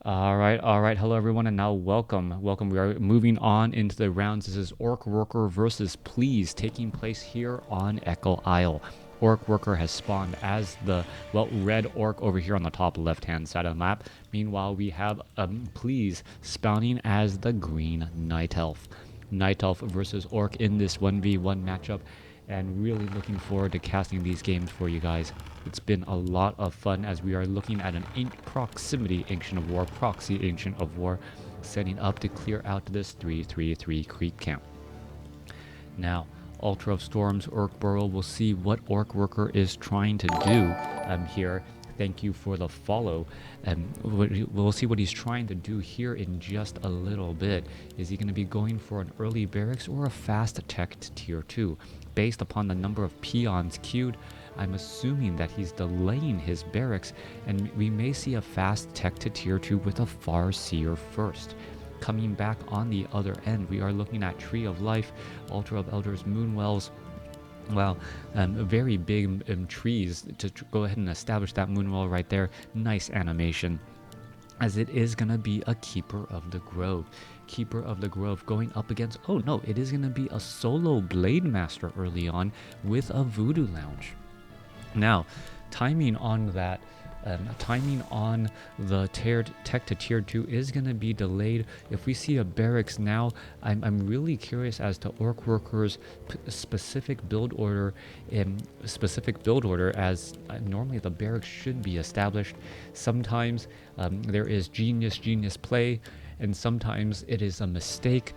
All right. Hello, everyone, and now welcome. We are moving on into the rounds. This is OrcWorker versus Please, taking place here on Echo Isle. OrcWorker has spawned as the red orc over here on the top left-hand side of the map. Meanwhile, we have Please spawning as the green night elf. Night elf versus orc in this 1v1 matchup, and really looking forward to casting these games for you guys. It's been a lot of fun as we are looking at an proximity Ancient of War, proxy Ancient of War, setting up to clear out this 3-3-3 creep camp. Now, Ultra of Storms Orc Burrow, we'll see what OrcWorker is trying to do here. Thank you for the follow. We'll see what he's trying to do here in just a little bit. Is he going to be going for an early barracks or a fast tech to tier 2? Based upon the number of peons queued, I'm assuming that he's delaying his barracks, and we may see a fast tech to tier 2 with a Farseer first. Coming back on the other end, we are looking at Tree of Life, Altar of Elders, Moonwells. Well, very big trees to go ahead and establish that Moonwell right there. Nice animation, as it is going to be a Keeper of the Grove. Keeper of the Grove going up against, oh no, it is going to be a solo Blade Master early on with a Voodoo Lounge. Now, timing on that, timing on the tech to tier 2 is going to be delayed. If we see a barracks now, I'm really curious as to OrcWorker's specific build order, as normally the barracks should be established. Sometimes there is genius play, and sometimes it is a mistake.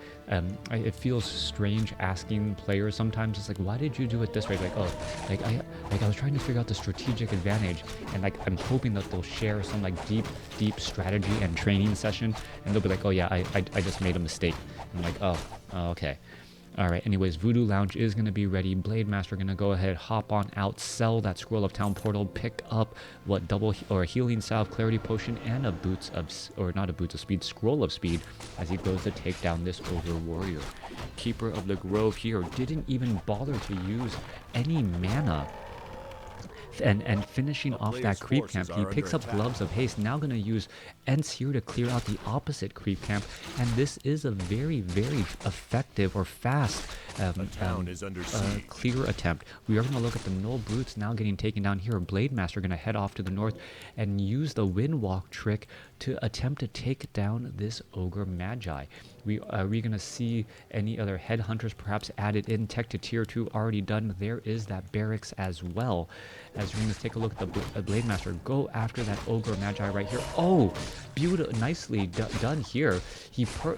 It feels strange asking players sometimes. It's like, why did you do it this way? Like, oh, I was trying to figure out the strategic advantage, and like I'm hoping that they'll share some like deep strategy and training session, and they'll be like, oh yeah, I just made a mistake. I'm like, oh, okay. All right, anyways, Voodoo Lounge is going to be ready. Blade Master going to go ahead, hop on out, sell that Scroll of Town Portal, pick up what a Healing Salve, Clarity Potion, and not a Boots of Speed, Scroll of Speed, as he goes to take down this Ogre Warrior. Keeper of the Grove here didn't even bother to use any mana. And finishing off that creep camp, he picks up Gloves of Haste, now going to use Ents here to clear out the opposite creep camp, and this is a very effective or fast clear attempt. We are going to look at the Null Brutes now getting taken down here. Blade Master going to head off to the north and use the Windwalk trick to attempt to take down this Ogre Magi. Are we going to see any other headhunters perhaps added in? Tech to tier 2 already done. There is that barracks as well. As we're going to take a look at the Blade Master go after that Ogre Magi right here. Oh, beautiful, nicely done here.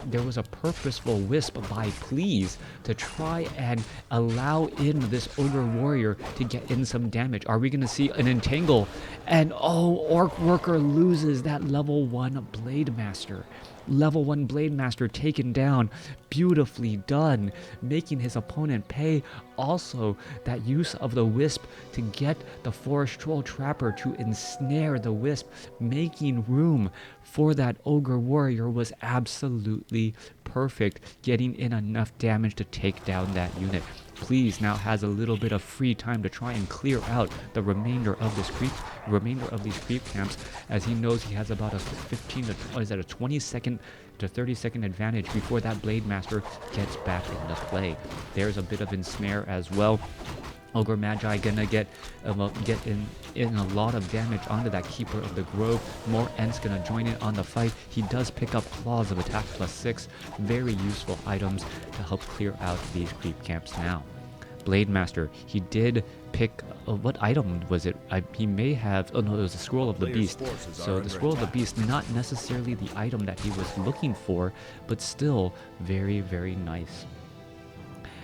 There was a purposeful wisp by Please to try and allow in this Ogre Warrior to get in some damage. Are we going to see an entangle? And oh, OrcWorker loses that level 1 Blade Master. Level 1 Blade Master taken down. Beautifully done, making his opponent pay. Also, that use of the Wisp to get the Forest Troll Trapper to ensnare the Wisp, making room for that Ogre Warrior, was absolutely perfect, getting in enough damage to take down that unit. Please now has a little bit of free time to try and clear out the remainder of these creep camps, as he knows he has about a 20-second to 30-second advantage before that Blade Master gets back into play. There's a bit of ensnare as well. Ogre Magi gonna get in a lot of damage onto that Keeper of the Grove. More Ents gonna join in on the fight. He does pick up Claws of Attack +6. Very useful items to help clear out these creep camps now. Blade Master, he did pick, what item was it? He may have, oh no, it was the Scroll of the Beast. So the Scroll of the Beast, not necessarily the item that he was looking for, but still very nice.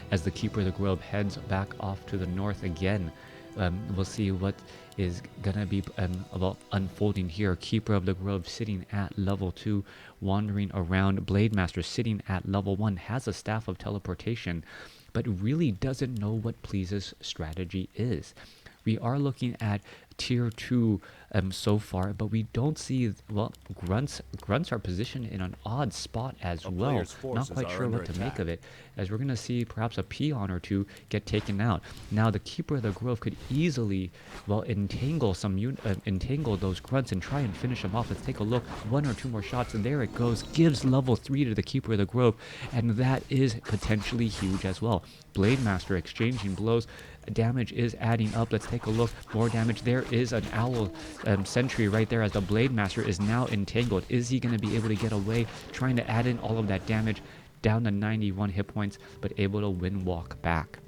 As the Keeper of the Grove heads back off to the north again, we'll see what is gonna be unfolding here. Keeper of the Grove sitting at level 2, wandering around. Blade Master sitting at level 1, has a Staff of Teleportation, but really doesn't know what Please's strategy is. We are looking at tier 2 so far, but we don't see, well, grunts are positioned in an odd spot as well. Not quite sure what to make of it, as we're going to see perhaps a peon or two get taken out. Now the Keeper of the Grove could easily, well, entangle those grunts and try and finish them off. Let's take a look. 1 or 2 more shots, and there it goes. Gives level 3 to the Keeper of the Grove, and that is potentially huge as well. Blade Master exchanging blows. Damage is adding up. Let's take a look. More damage. There is an owl sentry right there as the Blade Master is now entangled. Is he going to be able to get away? Trying to add in all of that damage. Down to 91 hit points, but able to win walk back.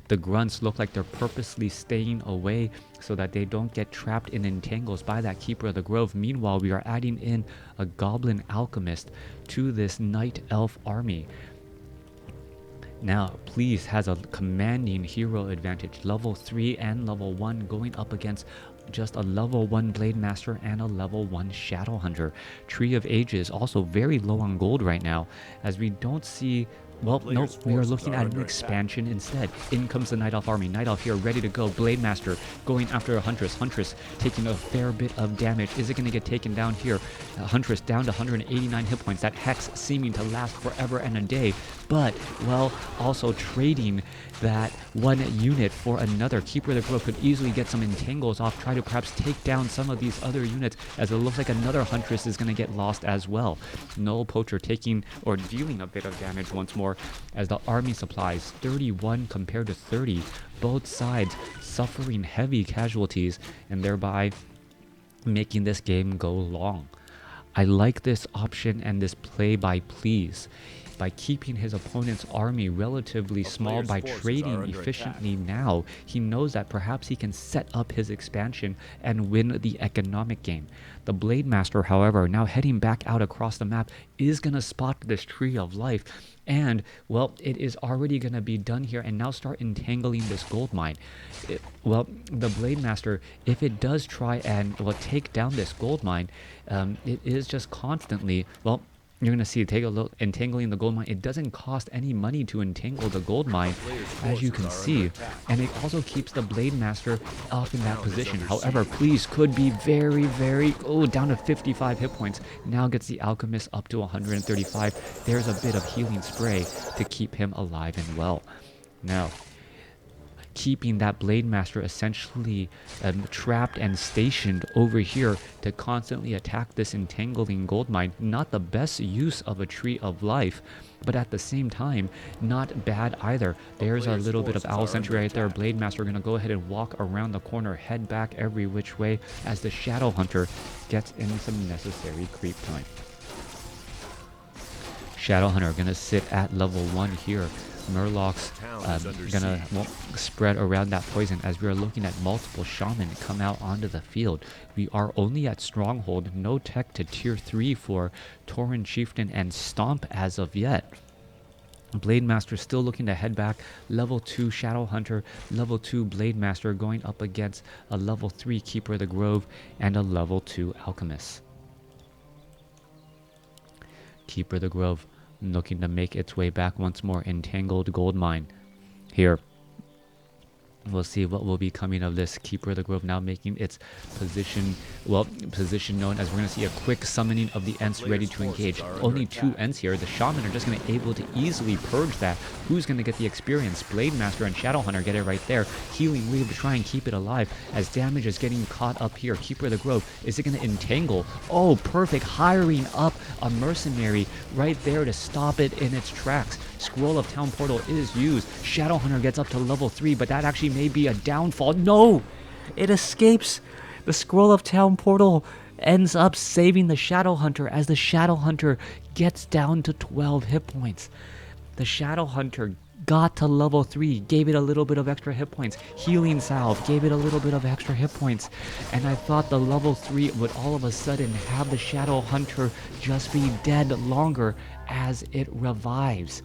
The grunts look like they're purposely staying away so that they don't get trapped in entangles by that Keeper of the Grove. Meanwhile, we are adding in a Goblin Alchemist to this Night Elf army. Now, Please has a commanding hero advantage, level 3 and level 1, going up against just a level 1 Blade Master and a level 1 Shadow Hunter. Tree of Ages also very low on gold right now, as we don't see. Well, nope, we are looking at an expansion instead. In comes the Night Elf army. Night Elf here, ready to go. Blade Master going after a Huntress. Huntress taking a fair bit of damage. Is it going to get taken down here? Huntress down to 189 hit points. That Hex seeming to last forever and a day. But, well, also trading that one unit for another. Keeper of the Grove could easily get some entangles off. Try to perhaps take down some of these other units, as it looks like another Huntress is going to get lost as well. Null Poacher taking or dealing a bit of damage once more, as the army supplies 31 compared to 30, both sides suffering heavy casualties and thereby making this game go long. I like this option and this play by Please. By keeping his opponent's army relatively small by trading efficiently now, he knows that perhaps he can set up his expansion and win the economic game. The Blade Master, however, now heading back out across the map, is going to spot this Tree of Life, and, well, it is already going to be done here and now start entangling this gold mine. Well, the Blade Master, if it does try and, well, take down this gold mine, it is just constantly, well, you're going to see, take a look, entangling the gold mine. It doesn't cost any money to entangle the gold mine, as you can see. And it also keeps the Blade Master up in that position. However, Please could be very, down to 55 hit points. Now gets the Alchemist up to 135. There's a bit of healing spray to keep him alive and well. Now, keeping that Blade Master essentially trapped and stationed over here to constantly attack this entangling gold mine. Not the best use of a Tree of Life, but at the same time, not bad either. There's a little bit of Owl Sentry right there. Blade Master going to go ahead and walk around the corner, head back every which way, as the Shadow Hunter gets in some necessary creep time. Shadow Hunter going to sit at level 1 here. Murloc's gonna spread around that poison, as we are looking at multiple shaman come out onto the field. We are only at Stronghold, no tech to tier 3 for Tauren Chieftain and Stomp as of yet. Blade Master still looking to head back. Level 2 Shadow Hunter, level 2 Blade Master going up against a level 3 Keeper of the Grove and a level 2 Alchemist. Keeper of the Grove looking to make its way back once more. Entangled gold mine here. We'll see what will be coming of this. Keeper of the Grove now making its position known, as we're going to see a quick summoning of the Ents ready to engage. Only 2 Ents here. The Shaman are just going to be able to easily purge that. Who's going to get the experience? Blade Master and Shadow Hunter get it right there. Healing Wave to try and keep it alive, as damage is getting caught up here. Keeper of the Grove, is it going to entangle? Oh, perfect. Hiring up a mercenary right there to stop it in its tracks. Scroll of Town Portal is used. Shadow Hunter gets up to level 3, but that actually may be a downfall. No! It escapes. The Scroll of Town Portal ends up saving the Shadow Hunter, as the Shadow Hunter gets down to 12 hit points. The Shadow Hunter got to level 3, gave it a little bit of extra hit points. Healing Salve gave it a little bit of extra hit points. And I thought the level 3 would all of a sudden have the Shadow Hunter just be dead longer as it revives.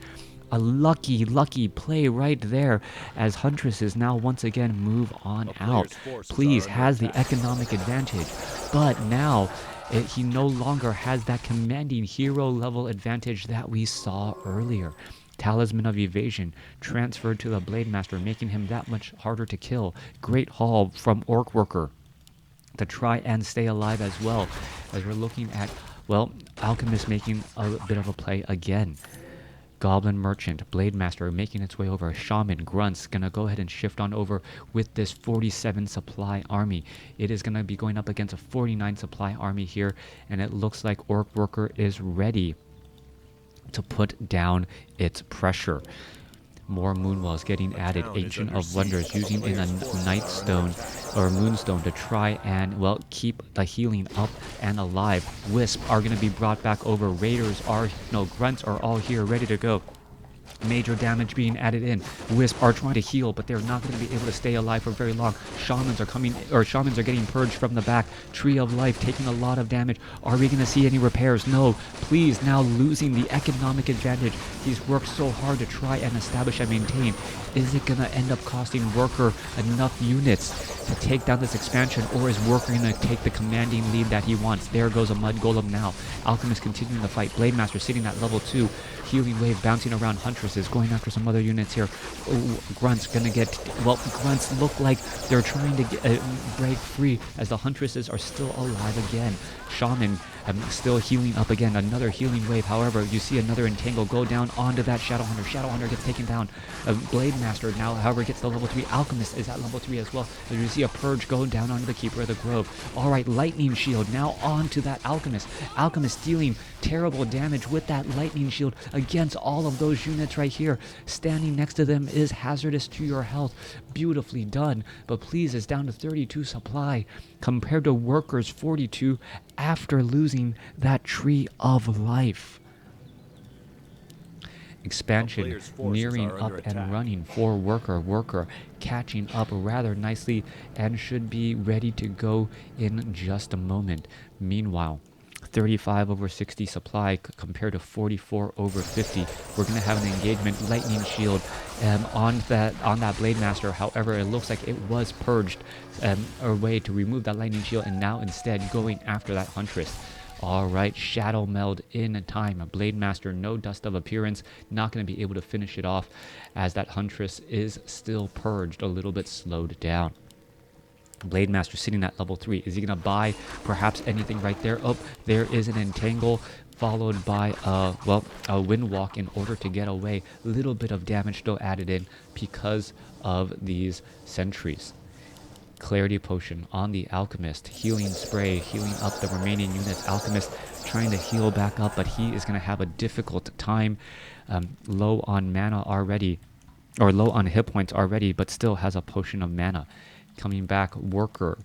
A lucky play right there, as Huntresses now once again move on out. Please has the economic advantage, but now he no longer has that commanding hero level advantage that we saw earlier. Talisman of Evasion transferred to the Blade Master, making him that much harder to kill. Great haul from OrcWorker to try and stay alive as well, as we're looking at, well, Alchemist making a bit of a play again. Goblin Merchant, Blade Master making its way over. Shaman, Grunts gonna go ahead and shift on over with this 47 supply army. It is gonna be going up against a 49 supply army here, and it looks like OrcWorker is ready to put down its pressure. More Moonwells getting added. Ancient of Wonders using in a Nightstone or Moonstone to try and, well, keep the healing up and alive. Wisp are going to be brought back over. Raiders are, no, Grunts are all here ready to go. Major damage being added in. Wisp are trying to heal, but they're not going to be able to stay alive for very long. Shamans are coming, or Shamans are getting purged from the back. Tree of Life taking a lot of damage. Are we going to see any repairs? No. Please, now losing the economic advantage. He's worked so hard to try and establish and maintain. Is it going to end up costing Worker enough units to take down this expansion, or is Worker going to take the commanding lead that he wants? There goes a Mud Golem now. Alchemist continuing the fight. Blade Master sitting at level 2. Healing Wave bouncing around. Huntresses going after some other units here. Oh, Grunts gonna get, well, Grunts look like they're trying to break free as the Huntresses are still alive again. Shaman still healing up again. Another healing wave. However, you see another Entangle go down onto that Shadowhunter. Shadowhunter gets taken down. Blade Master now, however, gets to level 3. Alchemist is at level 3 as well. As you see a Purge go down onto the Keeper of the Grove. Alright, Lightning Shield now onto that Alchemist. Alchemist dealing terrible damage with that Lightning Shield against all of those units right here. Standing next to them is hazardous to your health. Beautifully done, but please, is down to 32 supply compared to Worker's 42 after losing that Tree of Life. Expansion nearing up and running for Worker. Worker catching up rather nicely and should be ready to go in just a moment. Meanwhile, 35 over 60 supply compared to 44 over 50. We're going to have an engagement. Lightning Shield on that Blade Master. However, it looks like it was purged away to remove that Lightning Shield, and now instead going after that Huntress. Alright, Shadow Meld in time. A Blade Master, no Dust of Appearance, not going to be able to finish it off as that Huntress is still purged, a little bit slowed down. Blade Master sitting at level 3. Is he going to buy perhaps anything right there? Oh, there is an Entangle followed by a Windwalk in order to get away. Little bit of damage still added in because of these sentries. Clarity Potion on the Alchemist. Healing Spray, healing up the remaining units. Alchemist trying to heal back up, but he is going to have a difficult time. Low on mana already, or low on hit points already, but still has a potion of mana. Coming back, OrcWorker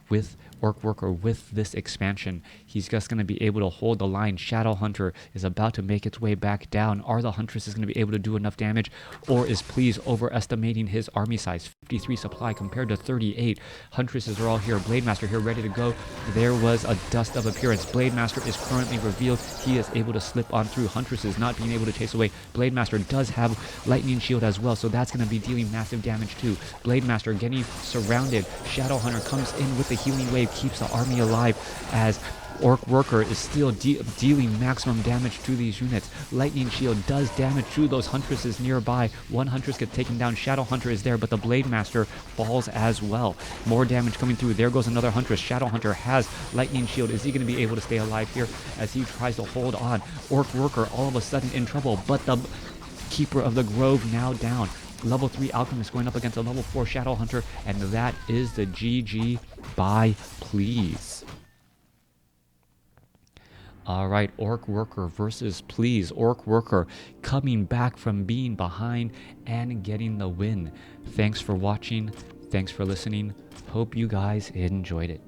with this expansion. He's just going to be able to hold the line. Shadowhunter is about to make its way back down. Are the Huntresses going to be able to do enough damage, or is Please overestimating his army size? 53 supply compared to 38. Huntresses are all here. Blade Master here ready to go. There was a Dust of Appearance. Blade Master is currently revealed. He is able to slip on through. Huntresses not being able to chase away. Blade Master does have Lightning Shield as well, so that's going to be dealing massive damage too. Blade Master getting surrounded. Shadowhunter comes in with the healing wave, keeps the army alive as OrcWorker is still dealing maximum damage to these units. Lightning Shield does damage to those Huntresses nearby. One Huntress gets taken down. Shadowhunter is there, but the Blade Master falls as well. More damage coming through. There goes another Huntress. Shadowhunter has Lightning Shield. Is he going to be able to stay alive here as he tries to hold on? OrcWorker all of a sudden in trouble, but the Keeper of the Grove now down. Level 3 Alchemist going up against a level 4 Shadowhunter, and that is the GG by Please. Alright, OrcWorker versus Please. OrcWorker coming back from being behind and getting the win. Thanks for watching. Thanks for listening. Hope you guys enjoyed it.